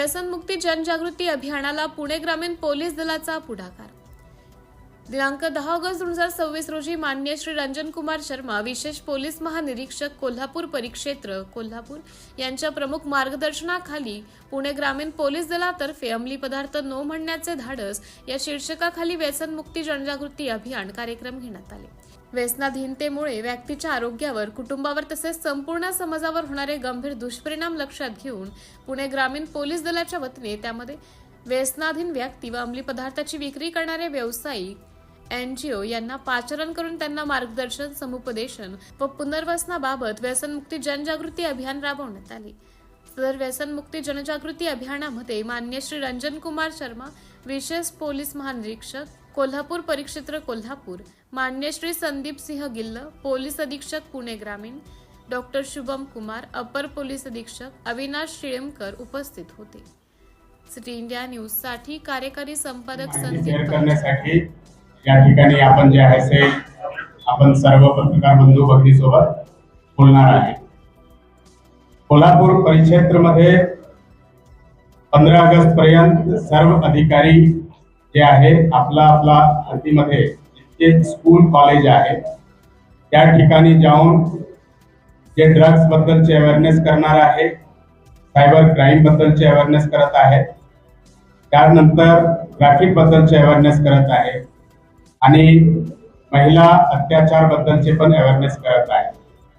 व्यसनमुक्ती जनजागृती अभियानाला पुणे ग्रामीण पोलीस दलाचा पुढाकार। दिनांक 10 ऑगस्ट 2026 रोजी माननीय श्री रंजन कुमार शर्मा, विशेष पोलीस महानिरीक्षक कोल्हापूर परिक्षेत्र कोल्हापूर यांच्या प्रमुख मार्गदर्शनाखाली पुणे ग्रामीण पोलीस दलातर्फे अंमली पदार्थ नो म्हणण्याचे धाडस या शीर्षकाखाली व्यसनमुक्ती जनजागृती अभियान कार्यक्रम घेण्यात आले। व्यसनाधीनतेमुळे व्यक्तीच्या आरोग्यावर, कुटुंबावर तसेच संपूर्ण समाजावर होणारे गंभीर दुष्परिणाम लक्षात घेऊन पुणे ग्रामीण पोलीस दलाच्या वतीने त्यामध्ये व्यसनाधीन व्यक्ती व अंमली पदार्थाची विक्री करणारे व्यावसायिक, NGO यांना पाचारण करून त्यांना मार्गदर्शन, समुपदेशन व पुनर्वसनाबाबत व्यसनमुक्ती जनजागृती अभियान राबवण्यात आले। सदर व्यसनमुक्ती जनजागृती अभियानामध्ये माननीय श्री रंजन कुमार शर्मा, विशेष पोलीस महानिरीक्षक कोल्हापूर परिक्षेत्र कोल्हापूर, माननीय श्री संदीप सिंह गिल्ल, पोलीस अधीक्षक पुणे ग्रामीण, डॉक्टर शुभम कुमार, अपर पोलीस अधीक्षक अविनाश शिळेमकर उपस्थित होते। सिटी इंडिया न्यूज साठी कार्यकारी संपादक संदीप करण्यासाठी या ठिकाणी आपण जे आहे ते आपण सर्व पत्रकार बंधू भगिनी सोबत बोलणार आहे। कोल्हापूर परिक्षेत्र मध्ये 15 ऑगस्ट पर्यंत सर्व अधिकारी जे आहे आपला हद्दीमध्ये जितके स्कूल कॉलेज आहे त्या ठिकाणी जाऊन जे ड्रग्स बद्दलचे अवेअरनेस करणार आहे, सायबर क्राईम बद्दलचे अवेअरनेस करत आहे, त्यानंतर ट्रॅफिक बद्दलचे अवेअरनेस करत आहे आणि महिला अत्याचार बद्दलचे पण अवेअरनेस करत आहे।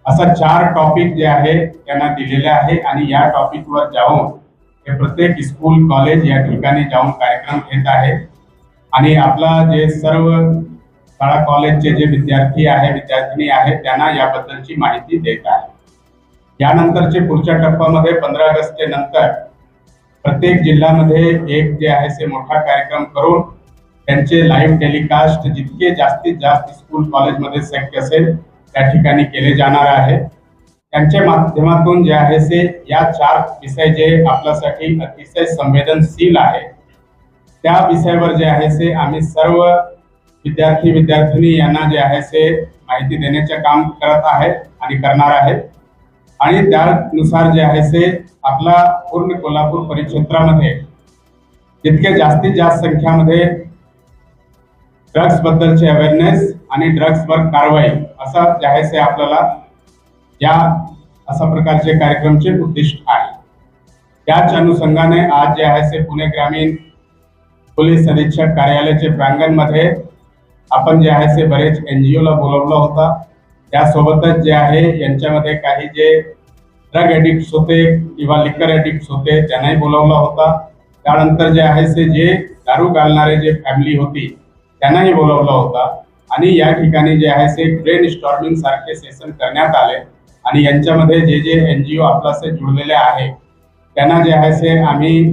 असा 4 टॉपिक जे आहे त्यांना दिलेले आहे आणि या टॉपिक वर जाऊन हे प्रत्येक स्कूल कॉलेज या ठिकाणी जाऊन कार्यक्रम घेत आहे आणि आपला जे सर्व शाळा कॉलेजचे जे विद्यार्थी आहे, विद्यार्थिनी आहे त्यांना याबद्दलची माहिती देत आहे। यानंतरचे पुढच्या टप्प्यामध्ये 15 ऑगस्टच्या नंतर प्रत्येक जिल्ह्यामध्ये एक जे आहे ते मोठा कार्यक्रम करून त्यांचे लाईव्ह टेलिकास्ट जितके जास्तीत जास्त स्कूल कॉलेजमध्ये शक्य असेल त्या ठिकाणी केले जाणार आहे। त्यांच्या माध्यमातून जे आहे ते या 4 विषय जे आपल्यासाठी अतिशय संवेदनशील आहे त्या विषयावर जे आहे ते आम्ही सर्व विद्यार्थी-विद्यार्थिनी यांना जे आहे ते माहिती देण्याचे काम करत आहे आणि करणार आहे आणि त्यानुसार जे आहे ते आपला पूर्ण कोल्हापूर परिक्षेत्रामध्ये जितके जास्तीत जास्त संख्यामध्ये ड्रग्स बद्दलचे अवेअरनेस आणि ड्रग्सवर कारवाई असा जे आहे ते आपल्याला या अशा प्रकारचे कार्यक्रमचे उद्दिष्ट आहे। त्याच अनुषंगाने आज जे आहे ते पुणे ग्रामीण पोलीस अधीक्षक कार्यालयाचे प्रांगणमध्ये आपण जे आहे ते बरेच NGO ला बोलवलं होता। त्यासोबतच जे आहे यांच्यामध्ये काही जे ड्रग ॲडिक्ट्स होते किंवा लिकर ॲडिक्ट्स होते त्यांनाही बोलवलं होता। त्यानंतर जे आहे ते जे दारू घालणारे जे फॅमिली होती त्यांनाही बोलवलं होता आणि या ठिकाणी जे आहे ते ब्रेन स्टॉर्मिंग सारखे सेशन करण्यात आले आणि यांच्यामध्ये जे NGO आपल्याशी जुळलेले आहे त्यांना जे आहे ते आम्ही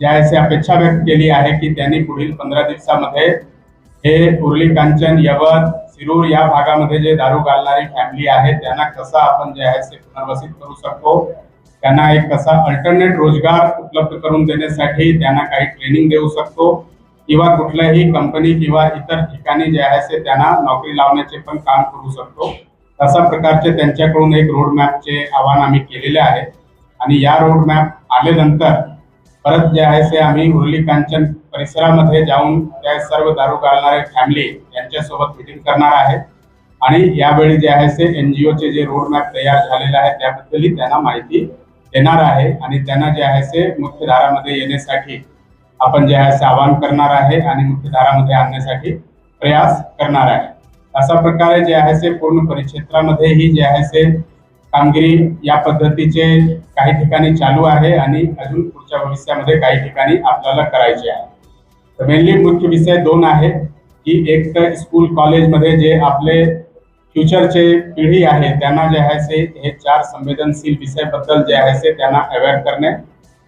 जे आहे ते अपेक्षा व्यक्त केली आहे की त्यांनी पुढील 15 दिवसामध्ये हे उर्ली कांचन, यवत, शिरूर या भागामध्ये जे दारू घालणारी फॅमिली आहे त्यांना कसं आपण जे आहे ते पुनर्वसित करू शकतो, त्यांना एक कसा अल्टरनेट रोजगार उपलब्ध करून देण्यासाठी त्यांना काही ट्रेनिंग देऊ शकतो किंवा कुठल्याही कंपनी किंवा इतर ठिकाणी जे आहे ते त्यांना नोकरी लावण्याचे पण काम करू शकतो। तशा प्रकारचे त्यांच्याकडून एक रोड मॅपचे आवाहन आम्ही केलेले आहे आणि या रोड मॅप आल्यानंतर परत जे आहे ते आम्ही उर्ली कांचन परिसरामध्ये जाऊन त्या सर्व दारू घालणारे फॅमिली यांच्यासोबत मीटिंग करणार आहे आणि यावेळी जे आहे ते NGOचे जे रोड मॅप तयार झालेले आहे त्याबद्दलही त्यांना माहिती देणार आहे आणि त्यांना जे आहे ते मुख्यधारामध्ये येण्यासाठी आपण जे आहे ते आवाहन करणार आहे आणि मुख्यधारामध्ये आणण्यासाठी प्रयास करणार आहे। अशा प्रकारे जे आहे ते पूर्ण परिक्षेत्रामध्येही जे आहे ते कामगिरी या पद्धतीचे काही ठिकाणी चालू आहे आणि अजून पुढच्या भविष्यामध्ये काही ठिकाणी आपल्याला करायचे आहे। तर मेनली मुख्य विषय 2 आहे की एक तर स्कूल कॉलेजमध्ये जे आपले फ्युचरचे पिढी आहे त्यांना जे आहे ते हे 4 संवेदनशील विषयाबद्दल जे आहे ते त्यांना अवेअर करणे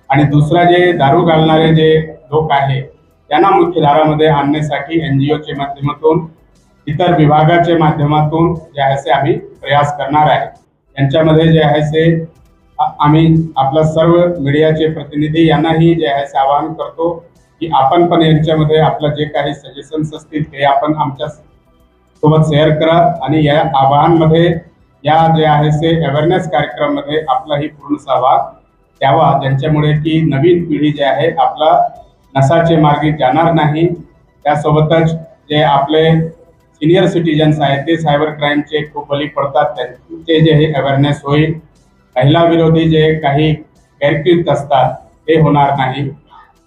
आणि दुसरा जे दारू घालणारे जे लोक आहे त्यांना मुख्यधारामध्ये आणण्यासाठी NGOचे माध्यमातून, इतर विभागाच्या माध्यमातून जे आहे ते आम्ही प्रयास करणार आहे। यांच्यामध्ये जे आहे ते आम्ही आपला सर्व मीडियाचे प्रतिनिधी यांनाही जे आहे ते आवाहन करतो की आपण पण यांच्यामध्ये आपलं जे काही सजेशन्स असतील ते आपण आमच्या सोबत शेअर करा आणि या आवाहनामध्ये या जे आहे ते अवेअरनेस कार्यक्रमामध्ये आपलाही पूर्ण सहभाग द्यावा, ज्यांच्यामुळे की नवीन पिढी जे आहे आपला नशाचे मार्गी जाणार नाही. त्यासोबतच जे आपले सिनियर सिटीजन्स आहेत ते सायबर क्राईमचे खूप बळी पडतात, त्यांचे जे हे अवेअरनेस होईल. महिला विरोधी जे काही गैरकृत्य असतात ते होणार नाही.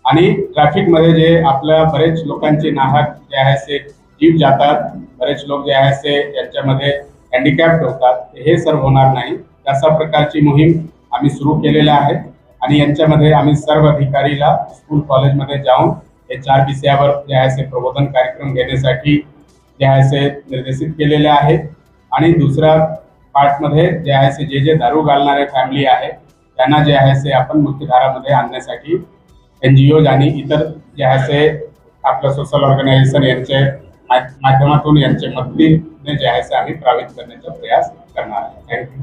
आणि ट्रॅफिकमध्ये जे आपल्या बरेच लोकांचे नाहक जे आहे ते जीव जातात, बरेच लोक जे आहे ते यांच्यामध्ये हँडिकॅप्ड होतात, हे सर्व होणार नाही. अशा प्रकारची मोहीम आम्ही सुरू केलेल्या आहे आणि यांच्यामध्ये आम्ही सर्व अधिकारीला स्कूल कॉलेजमध्ये जाऊन हे 4 विषयावर जे आहे ते प्रबोधन कार्यक्रम घेण्यासाठी जे आहे ते निर्देशित केलेले आहेत. आणि दुसऱ्या पार्टमध्ये जे आहे ते जे दारू घालणारे फॅमिली आहे त्यांना जे आहे ते आपण मुख्यधारामध्ये आणण्यासाठी NGOज आणि इतर जे आहे ते आपलं सोशल ऑर्गनायझेशन यांचे माध्यमातून यांचे मदतीने जे आहे ते आम्ही प्रभावित करण्याचा प्रयास करणार आहे. थँक्यू.